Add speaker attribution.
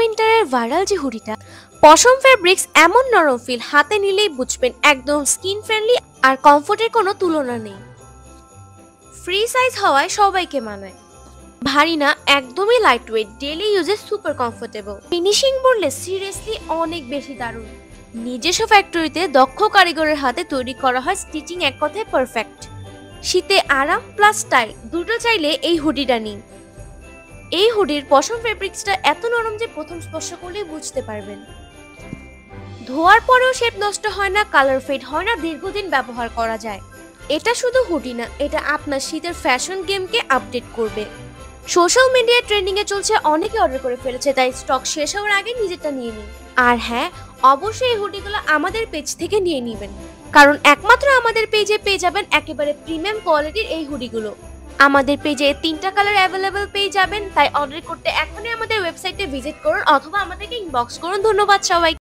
Speaker 1: উইন্টারের viral যে হুডিটা, পশম fabrics এমন নরম ফিল, হাতে নিলেই বুঝবেন একদম স্কিন ফ্রেন্ডলি আর কমফোর্টের কোনো তুলনা নেই। ফ্রি সাইজ হওয়ায় সবাইকে মানায়, ভারী না, একদমই লাইট ওয়েট, ডেইলি ইউজে সুপার কমফোর্টেবল। ফিনিশিং বললে সিরিয়াসলি অনেক বেশি দারুণ। নিজস্ব ফ্যাক্টরিতে দক্ষ কারিগরের হাতে তৈরি করা হয়, স্টিচিং এক কথায় পারফেক্ট। শীতে আরাম প্লাস স্টাইল দুটো চাইলে এই হুডিটা নিন। এই হুডির পশম ফেব্রিক্সটা এত নরম যে প্রথম স্পর্শ করলেই বুঝতে পারবেন। ধোয়ার পরেও শেপ নষ্ট হয় না, কালার ফেড হয় না, দীর্ঘদিন ব্যবহার করা যায়। এটা শুধু হুডি না, এটা আপনার শীতের ফ্যাশন গেমকে আপডেট করবে। সোশ্যাল মিডিয়ায় ট্রেন্ডিং এ চলছে, অনেকে অর্ডার করে ফেলেছে, তাই স্টক শেষ হওয়ার আগে নিজেরটা নিয়ে নিন। আর হ্যাঁ, অবশ্যই এই হুডিগুলো আমাদের পেজ থেকে নিয়ে নেবেন, কারণ একমাত্র আমাদের পেজে পেয়ে যাবেন একেবারে প্রিমিয়াম কোয়ালিটির এই হুডিগুলো। আমাদের পেজে 3টা কালার অ্যাভেলেবল পেয়ে যাবেন, তাই অর্ডার করতে এখনই আমাদের ওয়েবসাইটে ভিজিট করুন অথবা আমাদেরকে ইনবক্স করুন। ধন্যবাদ সবাই।